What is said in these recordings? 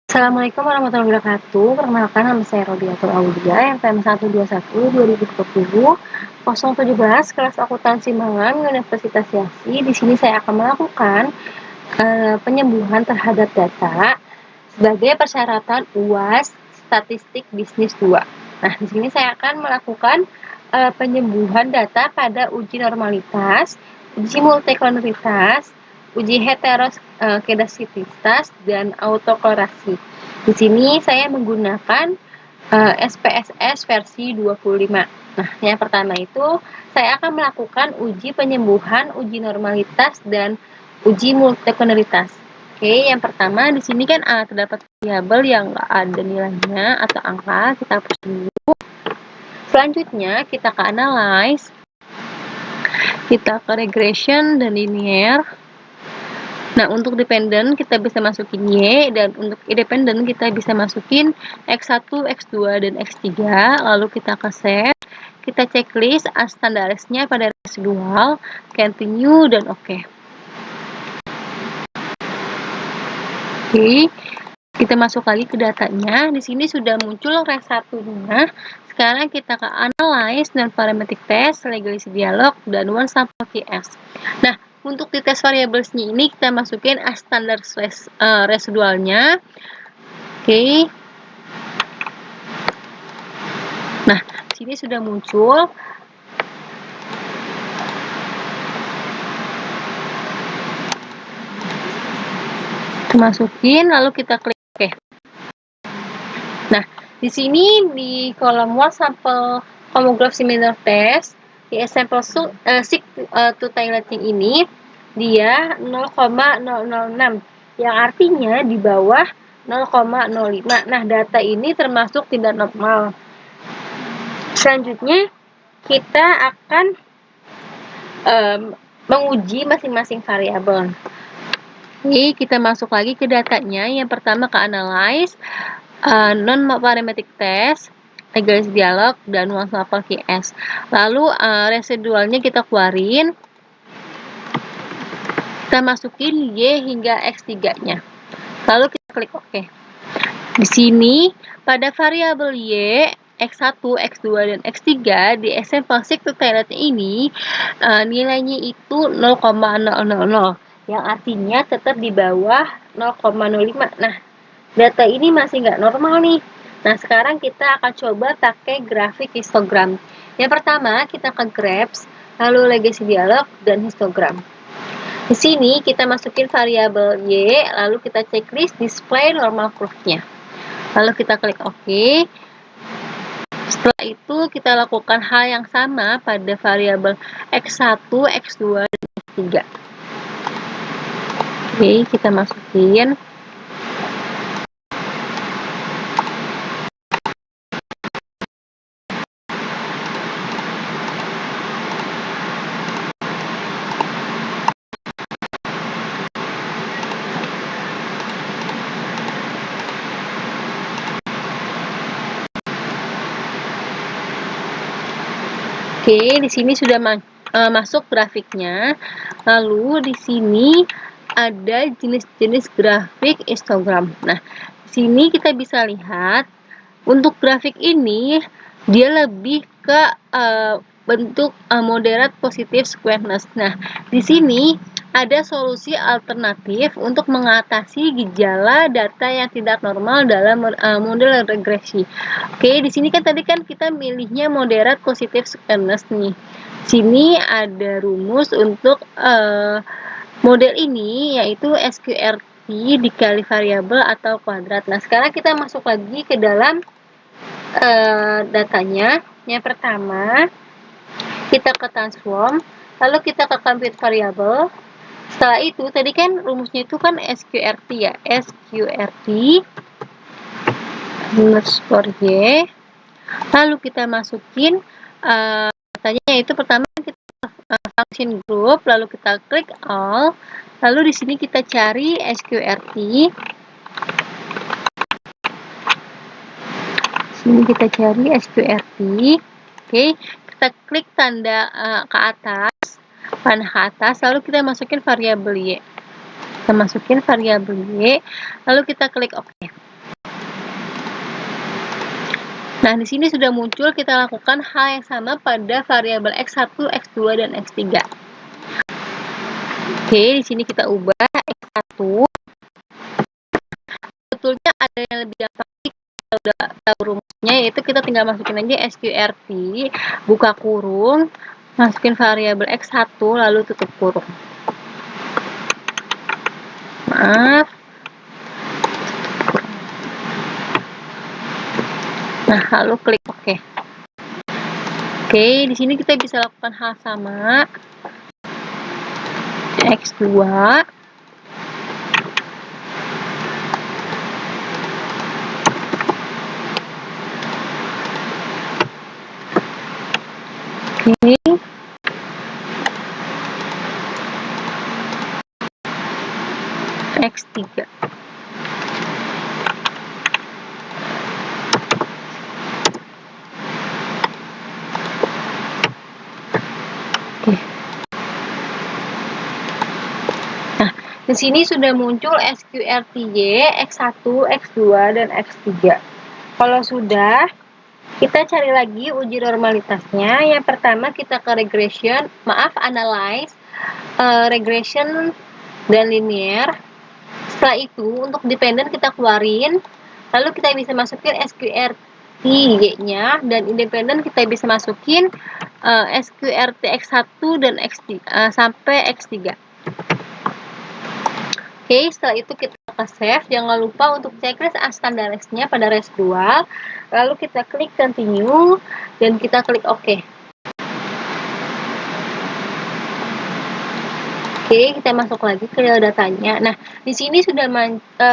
Assalamualaikum warahmatullahi wabarakatuh. Perkenalkan nama saya Robiatul Aulia, NPM 121-2020-017 kelas akuntansi Malang Universitas Yasi. Di sini saya akan melakukan penyembuhan terhadap data sebagai persyaratan UAS Statistik Bisnis 2. Nah, di sini saya akan melakukan penyembuhan data pada uji normalitas, uji multikoloritas, uji heterokedasitas, dan autokorelasi. Di sini saya menggunakan SPSS versi 25. Nah, yang pertama itu saya akan melakukan uji penyembuhan, uji normalitas, dan uji multikoloritas. Oke, yang pertama di sini kan terdapat variabel yang nggak ada nilainya atau angka, kita hapus dulu. Selanjutnya kita ke analyze, kita ke regression dan linear. Nah, untuk dependent kita bisa masukin Y, dan untuk independent kita bisa masukin X1, X2, dan X3. Lalu kita ke set, kita checklist standarisnya pada residual, continue, dan oke. Oke, kita masuk lagi ke datanya. Di sini sudah muncul res 1-nya. Sekarang kita ke analyze dan parametric test, legalisity dialog, dan one sample QS. Nah, untuk di tes variablesnya ini kita masukin standar residualnya. Oke. Nah, sini sudah muncul. Kita masukin, lalu kita klik oke. Nah, di sini di kolom one sample homograph similar test di sample seek to tiling ini dia 0,006 yang artinya di bawah 0,05. Nah, data ini termasuk tidak normal. Selanjutnya kita akan menguji masing-masing variabel. Ini kita masuk lagi ke datanya. Yang pertama ke analyze, non-parametric test, legalisity dialog, dan one sample QS. Lalu residualnya kita keluarin, kita masukin Y hingga X3-nya. Lalu kita klik OK. Di sini pada variabel Y, X1, X2, dan X3 di sample seek to tiling ini nilainya itu 0,000, yang artinya tetap di bawah 0,05. Nah, data ini masih nggak normal nih. Nah, sekarang kita akan coba pakai grafik histogram. Yang pertama, kita ke graphs, lalu legacy dialog, dan histogram. Di sini kita masukin variabel Y, lalu kita checklist display normal curve-nya. Lalu kita klik OK. Setelah itu kita lakukan hal yang sama pada variabel X1, X2, dan X3. Oke, kita masukin. Oke, di sini sudah masuk grafiknya. Lalu di sini ada jenis-jenis grafik histogram. Nah, di sini kita bisa lihat untuk grafik ini dia lebih ke bentuk moderate positive squareness. Nah, di sini ada solusi alternatif untuk mengatasi gejala data yang tidak normal dalam model regresi. Oke, di sini kan tadi kan kita milihnya moderate positive squareness nih. Sini ada rumus untuk model ini, yaitu SQRT dikali variabel atau kuadrat. Nah, sekarang kita masuk lagi ke dalam datanya. Yang pertama, kita ke transform, lalu kita ke compute variable. Setelah itu, tadi kan rumusnya itu kan SQRT ya, SQRT underscore Y. Lalu kita masukin datanya, yaitu pertama kita function group, lalu kita klik all, lalu di sini kita cari SQRT. Sini kita cari SQRT. Oke, kita klik tanda ke atas, panah ke atas, lalu kita masukin variabel Y. Kita masukin variabel Y, lalu kita klik OK. Nah, di sini sudah muncul, kita lakukan hal yang sama pada variabel X1, X2, dan X3. Oke, di sini kita ubah X1. Sebetulnya ada yang lebih gampang, kita udah tahu rumusnya, yaitu kita tinggal masukin aja sqrt, buka kurung, masukin variabel X1, lalu tutup kurung. Maaf. Nah, lalu klik OK. Oke, di sini kita bisa lakukan hal sama. X2. Oke. X3. Nah, di sini sudah muncul sqrty, X1, X2, dan X3. Kalau sudah, kita cari lagi uji normalitasnya. Yang pertama kita ke analyze, regression, dan linear. Setelah itu, untuk dependent kita keluarin, lalu kita bisa masukin sqrt-nya, dan independent kita bisa masukin sqrt X1 dan X3, sampai X3. Oke, setelah itu kita ke save. Jangan lupa untuk checklist standarized-nya pada residual. Lalu kita klik continue dan kita klik OK. Oke, kita masuk lagi ke real datanya. Nah, di sini sudah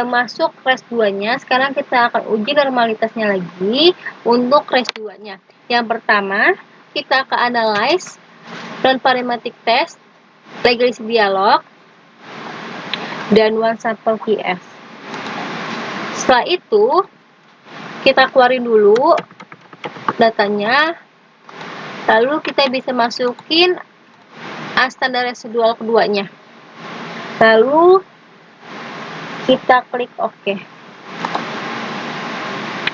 masuk residualnya. Sekarang kita akan uji normalitasnya lagi untuk residualnya. Yang pertama, kita ke analyze, run parametric test, legacy dialog, dan one sample PS. Setelah itu, kita keluarin dulu datanya, lalu kita bisa masukin standar residual keduanya, lalu kita klik OK.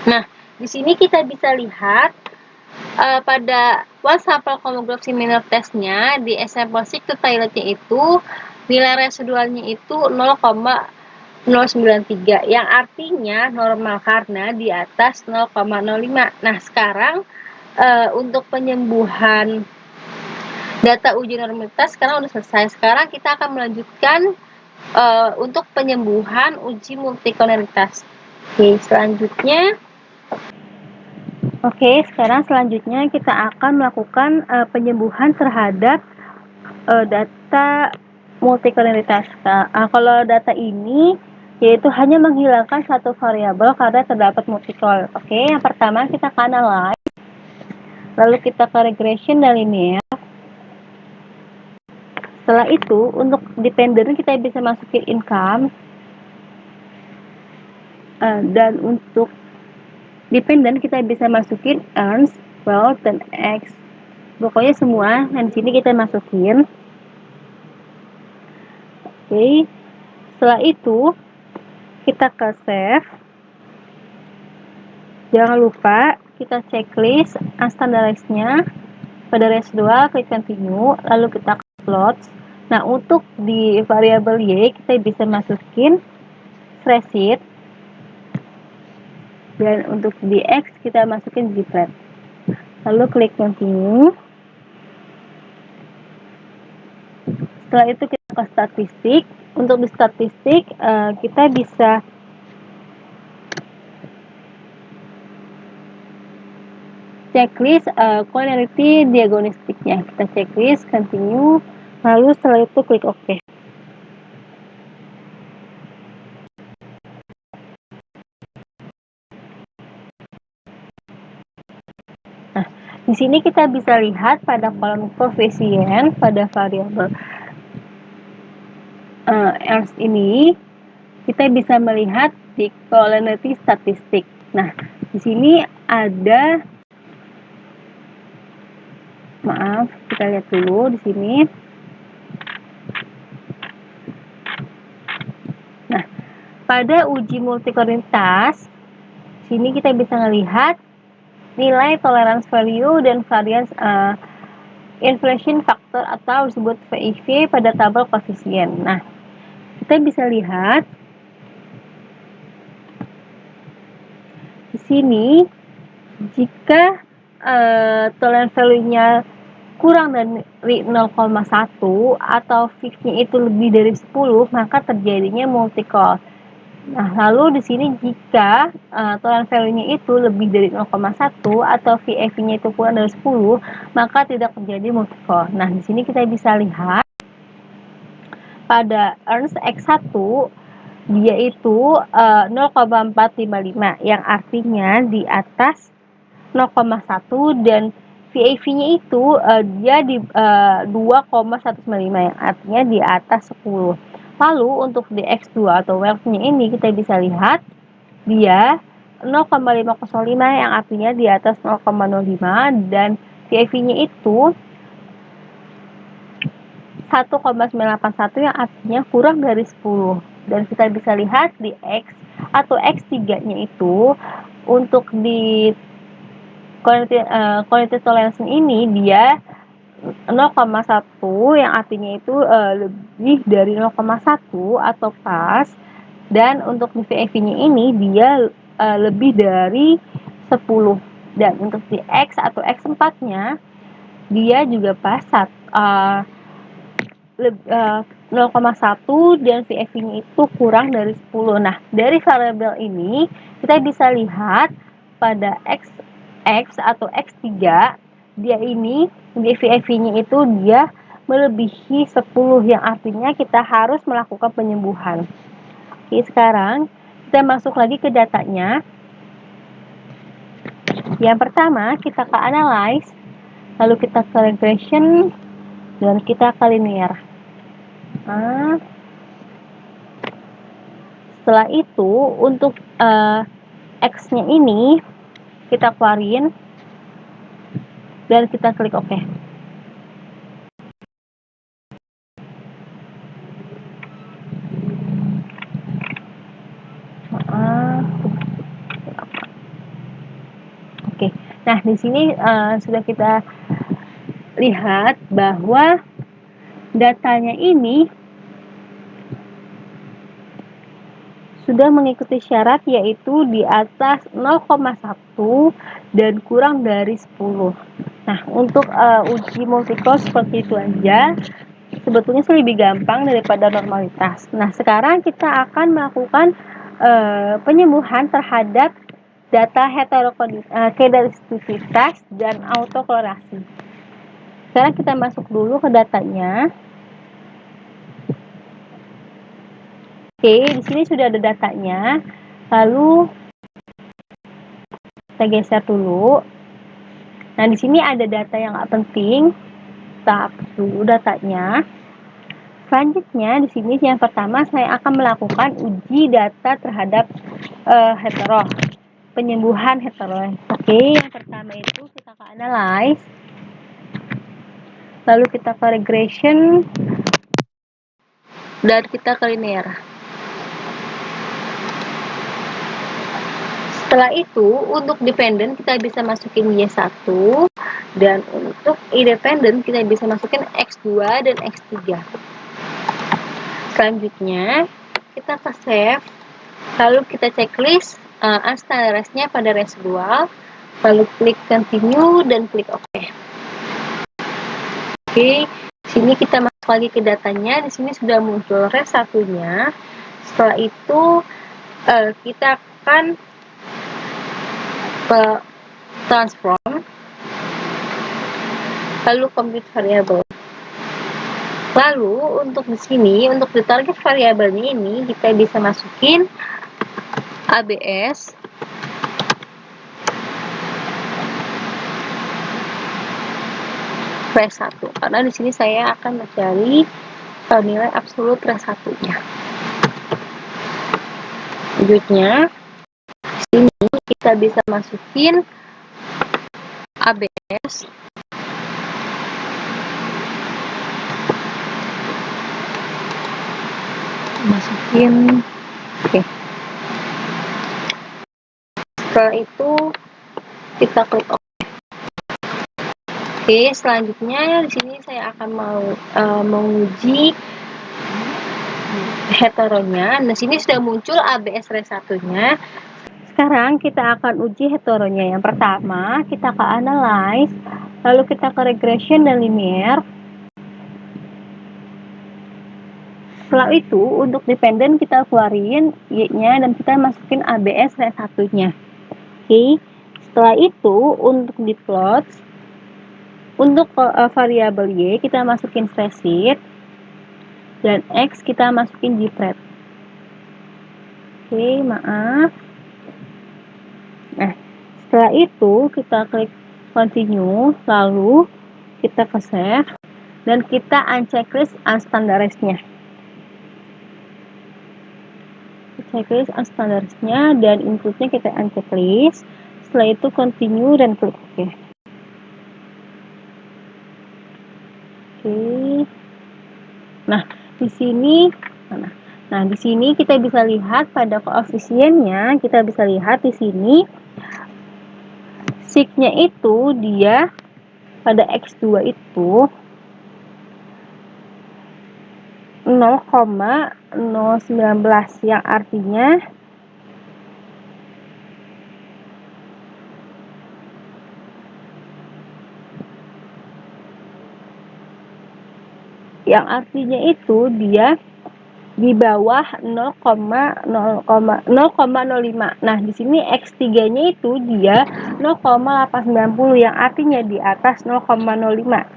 Nah, di sini kita bisa lihat pada one sample homograph similar testnya di example 6 to toiletnya itu nilai residualnya itu 0,093, yang artinya normal karena di atas 0,05. Nah, sekarang untuk penyembuhan data uji normalitas sekarang udah selesai. Sekarang kita akan melanjutkan untuk penyembuhan uji multikoloritas. Oke, sekarang selanjutnya kita akan melakukan penyembuhan terhadap data multikoloritas. Kalau data ini yaitu hanya menghilangkan satu variabel karena terdapat multikol. Oke, yang pertama kita ke analyze, lalu kita ke regression dan linear. Setelah itu, untuk dependent kita bisa masukin income, dan untuk dependent kita bisa masukin earns, wealth, dan x. Pokoknya semua, dan di sini kita masukin. Oke, setelah itu kita ke save. Jangan lupa kita checklist standarized-nya pada residual, klik continue, lalu kita plot. Nah, untuk di variabel y kita bisa masukin spreadsheet, dan untuk di x kita masukin ziplet. Lalu klik continue. Setelah itu kita ke statistik. Untuk di statistik kita bisa checklist collinearity diagnostiknya. Kita checklist, continue, lalu setelah itu klik OK. Nah, di sini kita bisa lihat pada kolom koefisien pada variabel else ini, kita bisa melihat di collinearity statistik. Nah, di sini ada, maaf, kita lihat dulu di sini. Nah, pada uji multikoloritas, sini kita bisa melihat nilai tolerance value dan variance inflation factor atau disebut VIV pada tabel koefisien. Nah, kita bisa lihat di sini jika tolerance value-nya kurang dari 0,1 atau fixnya itu lebih dari 10, maka terjadinya multi-call. Nah, lalu di sini jika tolerance value-nya itu lebih dari 0,1 atau VAV-nya itu kurang dari 10, maka tidak terjadi multi-call. Nah, di sini kita bisa lihat pada Ernst X1 dia itu 0,455 yang artinya di atas 0,1 dan VAV-nya itu dia di 2,195 yang artinya di atas 10. Lalu untuk di X2 atau WELF-nya ini kita bisa lihat dia 0,505 yang artinya di atas 0,05 dan VAV-nya itu 1,981 yang artinya kurang dari 10. Dan kita bisa lihat di X atau X3-nya itu untuk di quality tolerance ini dia 0,1 yang artinya itu lebih dari 0,1 atau pas, dan untuk di VAV-nya ini dia lebih dari 10. Dan untuk di X atau X4-nya dia juga pas 0,1 dan VAV-nya itu kurang dari 10. Nah, dari variabel ini kita bisa lihat pada X atau X3 dia ini di VAV-nya itu dia melebihi 10 yang artinya kita harus melakukan penyembuhan. Oke, sekarang kita masuk lagi ke datanya. Yang pertama kita ke analyze, lalu kita ke regression, dan kita ke linear. Nah, setelah itu untuk X-nya ini kita keluarin dan kita klik OK. Oke. Nah, di sini sudah kita lihat bahwa datanya ini sudah mengikuti syarat yaitu di atas 0,1 dan kurang dari 10. Nah, untuk uji multi-call seperti itu aja sebetulnya sih lebih gampang daripada normalitas. Nah, sekarang kita akan melakukan penyembuhan terhadap data heterogeneisitas dan autokorelasi. Sekarang kita masuk dulu ke datanya. Oke, di sini sudah ada datanya. Lalu kita geser dulu. Nah, di sini ada data yang nggak penting. Kita hapus dulu datanya. Selanjutnya, di sini yang pertama saya akan melakukan uji data terhadap hetero. Penyembuhan hetero. Oke, yang pertama itu kita ke analyze. Lalu kita ke regression. Dan kita ke linear. Setelah itu, untuk dependent kita bisa masukin Y1, dan untuk independent kita bisa masukin X2 dan X3. Selanjutnya, kita ke save, lalu kita checklist unstandarized-nya pada residual, lalu klik continue dan klik OK. Oke, sini kita masuk lagi ke datanya, di sini sudah muncul res 1-nya. Setelah itu, kita akan ke transform, lalu compute variable. Lalu untuk di sini, untuk di target variabelnya ini kita bisa masukin ABS res 1, karena di sini saya akan mencari nilai absolut res 1-nya. Selanjutnya, di sini kita bisa masukin ABS masukin. Oke. Setelah itu kita klik OK. Oke, selanjutnya di sini saya akan menguji heteronya. Nah, sini sudah muncul ABS res 1-nya. Sekarang kita akan uji heteronya. Yang pertama, kita ke analyze, lalu kita ke regression dan linear. Setelah itu, untuk dependent kita keluarin Y-nya dan kita masukin ABS res 1-nya. Oke. Setelah itu, untuk di plot, untuk variabel Y kita masukin spreadsheet dan X kita masukin Gpret. Oke, maaf. Nah, setelah itu kita klik continue, lalu kita ke save dan kita unchecklist unstandarized-nya. Checklist unstandarized-nya dan include-nya kita unchecklist. Setelah itu continue dan klik OK. Oke. Nah, di sini kita bisa lihat pada koefisiennya, kita bisa lihat di sini sig-nya itu dia pada X2 itu 0,019 yang artinya itu dia di bawah 0,05. Nah, di sini X3-nya itu dia 0,890 yang artinya di atas 0,05.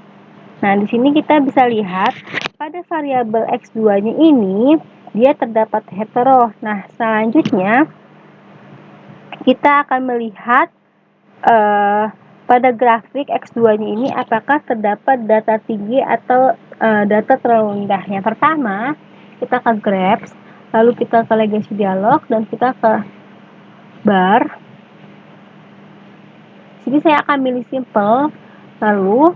Nah, di sini kita bisa lihat pada variabel X2-nya ini dia terdapat hetero. Nah, selanjutnya kita akan melihat pada grafik X2-nya ini apakah terdapat data tinggi atau data terlalu rendah. Yang pertama, kita ke graphs, lalu kita ke legacy dialog dan kita ke bar. Sini saya akan pilih simple, lalu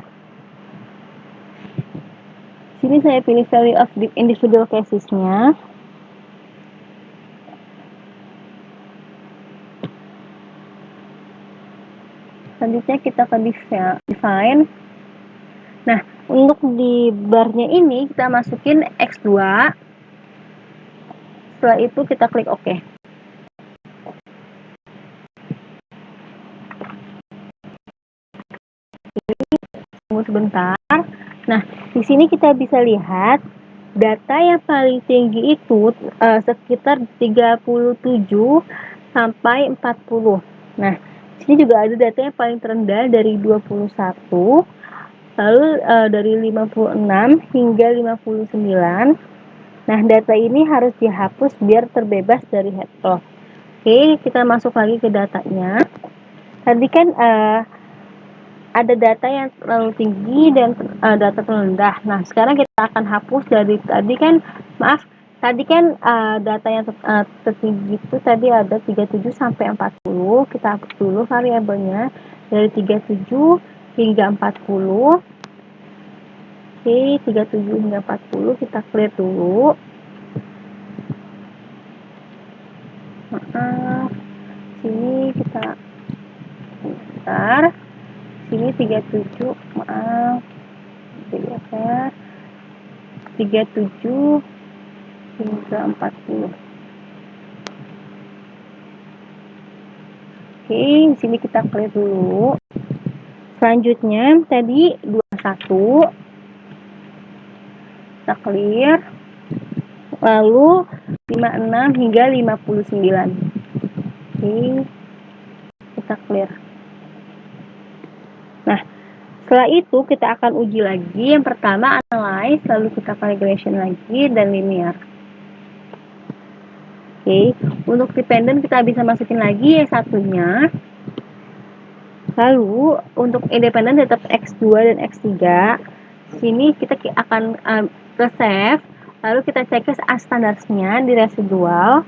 sini saya pilih value of the individual cases-nya. Selanjutnya kita ke define. Nah, untuk di barnya ini kita masukin X2. Setelah itu kita klik OK. Tunggu sebentar. Nah, di sini kita bisa lihat data yang paling tinggi itu sekitar 37 sampai 40. Nah, di sini juga ada data yang paling terendah dari 21, lalu dari 56 hingga 59. Nah, data ini harus dihapus biar terbebas dari hetero. Oke, kita masuk lagi ke datanya. Tadi kan ada data yang terlalu tinggi dan data terlalu rendah. Nah, sekarang kita akan hapus dari tadi kan, data yang tertinggi itu tadi ada 37 sampai 40. Kita hapus dulu variabelnya dari 37 hingga 40. Oke, 37 hingga 40 kita clear dulu. Maaf, sini kita bentar. Sini 37, maaf. Jadi saya 37 hingga 40. Oke, di sini kita clear dulu. Selanjutnya tadi 21 kita clear. Lalu 56 hingga 59. Oke, kita clear. Nah, setelah itu kita akan uji lagi. Yang pertama analyze, lalu kita calibration lagi dan linear. Oke, untuk dependent kita bisa masukin lagi Y1-nya. Lalu untuk independen tetap X2 dan X3. Sini kita akan ke save, lalu kita cek standarnya di residual.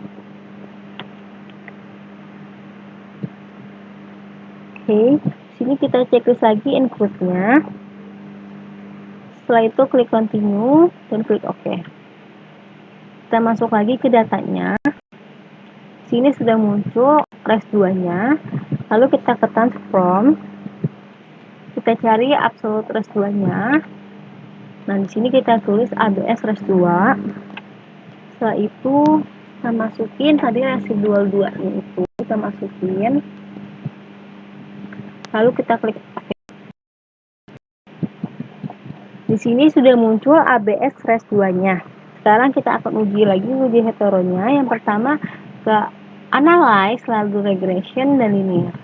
Oke, sini kita cek lagi include-nya. Setelah itu klik continue dan klik OK. Kita masuk lagi ke datanya. Sini sudah muncul res 2-nya. Lalu kita ke transform, kita cari absolute residuanya. Nah, di sini kita tulis ABS residu. Setelah itu kita masukin tadi residual 2-nya itu, kita masukin. Lalu kita klik OK. Di sini sudah muncul ABS residuanya. Sekarang kita akan uji lagi uji heteronya. Yang pertama ke analyze, lalu regression dan linear.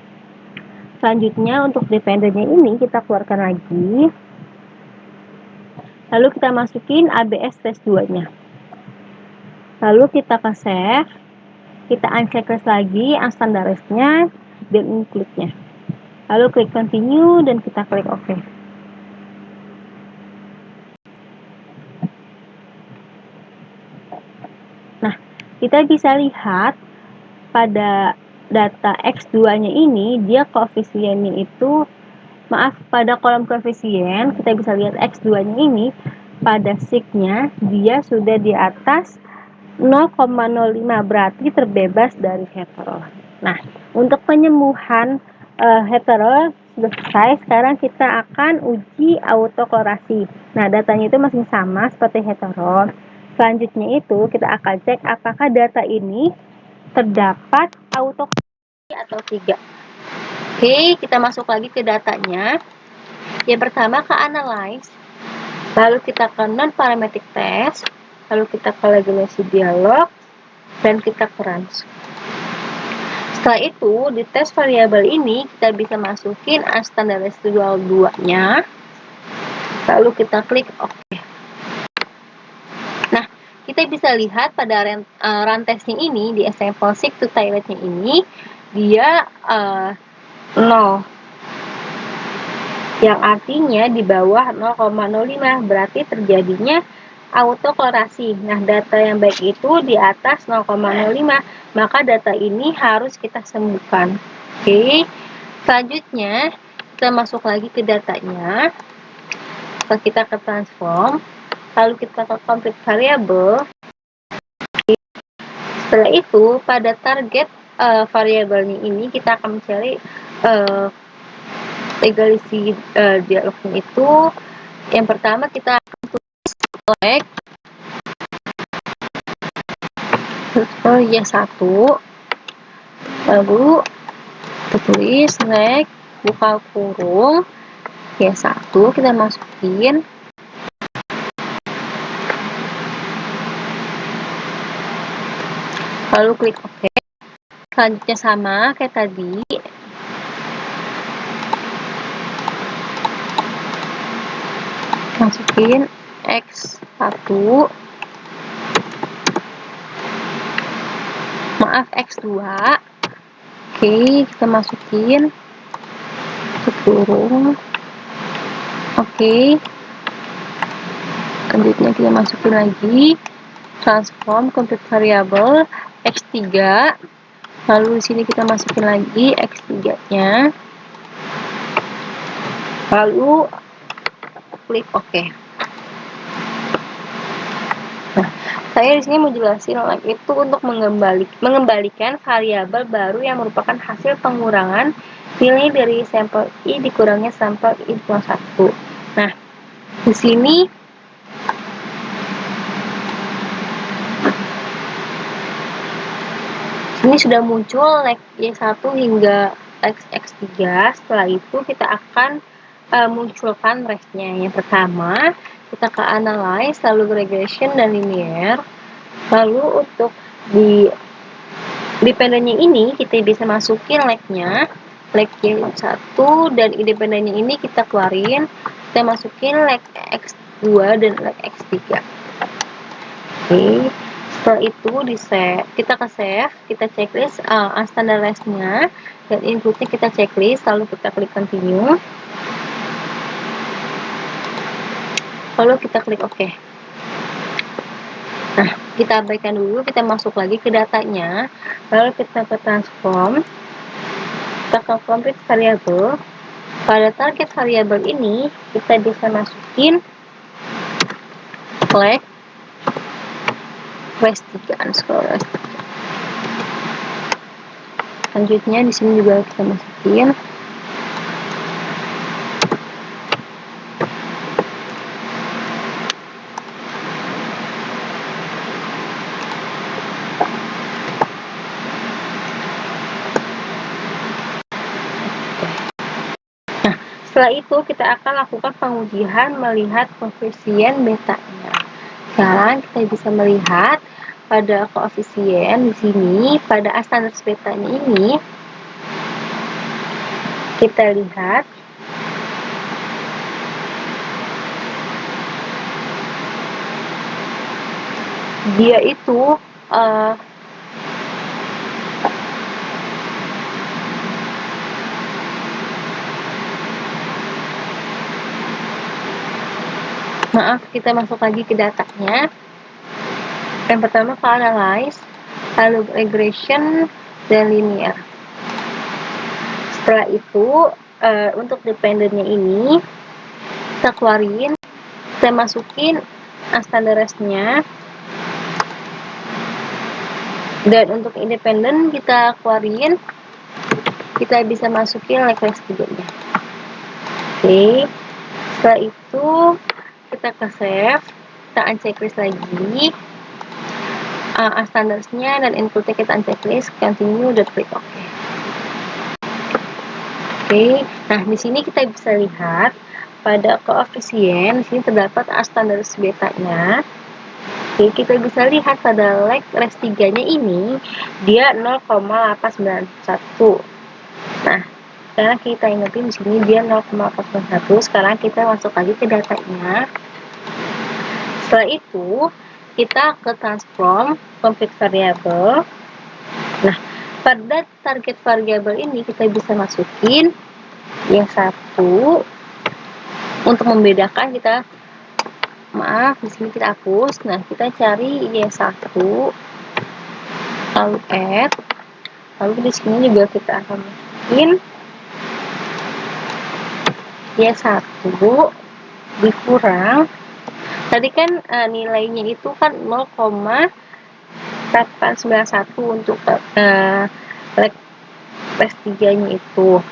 Selanjutnya untuk dependennya ini kita keluarkan lagi. Lalu kita masukin ABS residuanya. Lalu kita ke save, kita unchecklist lagi unstandarized-nya dan include-nya. Lalu klik continue dan kita klik OK. Nah, kita bisa lihat pada data X2-nya ini, dia koefisiennya itu, pada kolom koefisien, kita bisa lihat X2-nya ini, pada sig-nya, dia sudah di atas 0,05, berarti terbebas dari hetero. Nah, untuk penyembuhan hetero sudah selesai. Sekarang kita akan uji autokorelasi. Nah, datanya itu masih sama seperti hetero. Selanjutnya itu kita akan cek apakah data ini terdapat autokorelasi atau tidak. Oke, kita masuk lagi ke datanya. Yang pertama ke analyze, lalu kita ke non-parametric test, lalu kita ke regulasi dialog, dan kita ke runs. Setelah itu, di tes variabel ini kita bisa masukin unstandarized residual 2-nya, lalu kita klik OK. Nah, kita bisa lihat pada run testnya ini, di example sig to toiletnya ini, dia 0, yang artinya di bawah 0,05, berarti terjadinya autokorelasi. Nah, data yang baik itu di atas 0,05, maka data ini harus kita sembuhkan. Oke, selanjutnya kita masuk lagi ke datanya. Kita ke transform, lalu kita ke complete variable. Setelah itu, pada target variabelnya ini kita akan mencari regulasi dialognya itu. Yang pertama kita akan tulis select Y1, lalu kita tulis select buka kurung Y1, kita masukin, lalu klik OK. Selanjutnya sama kayak tadi, masukin X1, maaf X2. Oke, kita masukin kurung. Oke, selanjutnya kita masukin lagi transform complete variable X3, lalu di sini kita masukin lagi X3-nya, lalu klik OK. Nah, saya di sini mau jelasin lagi itu untuk mengembalikan variabel baru yang merupakan hasil pengurangan nilai dari sampel I dikurangnya sampel I+1. Nah, di sini sudah muncul leg Y1 hingga X3. Setelah itu kita akan munculkan rest-nya. Yang pertama, kita ke analyze, lalu regression dan linear. Lalu untuk di dependennya ini kita bisa masukin leg-nya, leg Y1, dan independennya ini kita keluarin, kita masukin leg X2 dan leg X3. Oke, setelah itu kita ke save, kita checklist unstandarized-nya, dan inputnya kita checklist, lalu kita klik continue, lalu kita klik OK. Nah, kita abaikan dulu, kita masuk lagi ke datanya, lalu kita ke transform, kita ke complete variable. Pada target variable ini kita bisa masukin flag res3 underscore res3. selanjutnya di sini juga kita masukin. Setelah itu kita akan lakukan pengujian melihat koefisien betanya. Sekarang kita bisa melihat pada koefisien di sini, pada A standar betanya ini, kita lihat dia itu kita masuk lagi ke datanya. Yang pertama ke analyze, lalu regression, dan linear. Setelah itu untuk dependennya ini kita keluarin, kita masukin standarisnya, dan untuk independen kita keluarin, kita bisa masukin leg kelas 3-nya. Oke, setelah itu kita ke save, kita unchecklist lagi standarsnya, dan inputnya kita unchecklist, continue, dan klik OK. Oke, nah di sini kita bisa lihat pada koefisien, di sini terdapat A standaris betanya. Oke, kita bisa lihat pada leg res 3-nya ini dia 0,891. Nah, sekarang kita ingetin di sini dia 0,891. Sekarang kita masuk lagi ke datanya. Setelah itu kita ke transform complete variable. Nah, pada target variable ini kita bisa masukin yang satu untuk membedakan kita. Maaf, di sini kita hapus. Nah, kita cari Y1, lalu add, lalu di sini juga kita akan masukin Y1 dikurang. Tadi kan nilainya itu kan 0,891 untuk leg res 3-nya itu.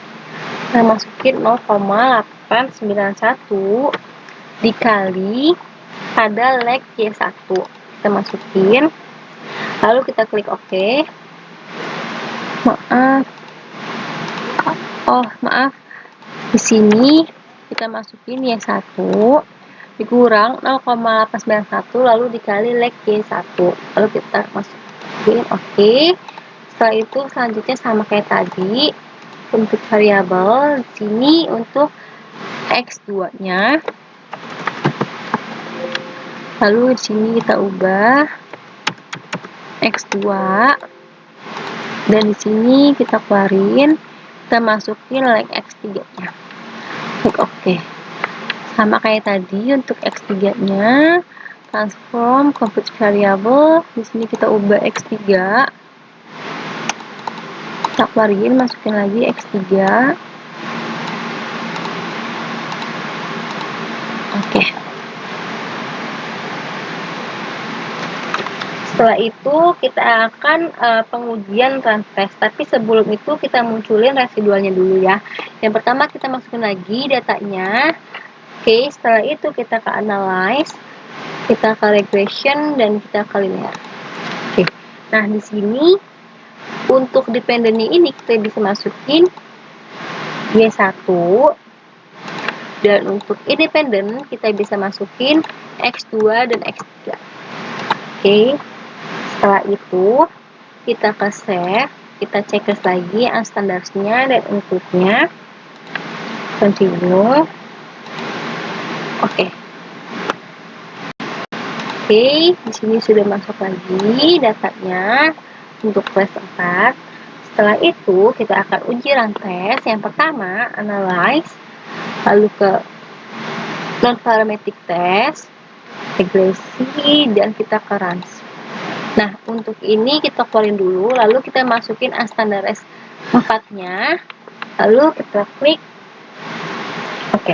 Kita masukin 0,891 dikali pada leg Y1. Kita masukin, lalu kita klik OK. Maaf, di sini kita masukin Y1 dikurang 0,891 lalu dikali leg Y1, lalu kita masukin OK. Setelah itu selanjutnya sama kayak tadi, untuk variabel di sini untuk X2-nya, lalu di sini kita ubah X2, dan di sini kita keluarin, kita masukin leg X3-nya. Klik OK. Sama kayak tadi untuk X3-nya, transform compute variable, di sini kita ubah X3. Kita keluarin, masukin lagi X3. Oke. Setelah itu kita akan pengujian run test, tapi sebelum itu kita munculin residualnya dulu ya. Yang pertama kita masukin lagi datanya. Oke, setelah itu kita ke analyze, kita ke regression, dan kita ke linear. Oke, nah di sini untuk dependennya ini kita bisa masukin Y1, dan untuk independen kita bisa masukin X2 dan X3. Oke, setelah itu kita ke save, kita checklist lagi standarsnya dan inputnya, continue. Oke, di sini sudah masuk lagi datanya untuk kelas 4. Setelah itu kita akan uji run test. Yang pertama analyze, lalu ke non-parametric test, regresi, dan kita ke runs. Nah, untuk ini kita keluarin dulu, lalu kita masukin standaris 4-nya, lalu kita klik OK.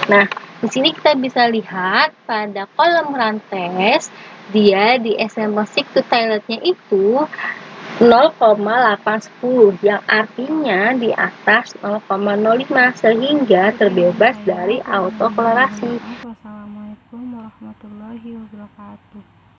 Nah, di sini kita bisa lihat pada kolom run test dia di SMA 6 to toiletnya itu 0,810 yang artinya di atas 0,05 sehingga terbebas dari autoklarasi. Wassalamualaikum warahmatullahi wabarakatuh.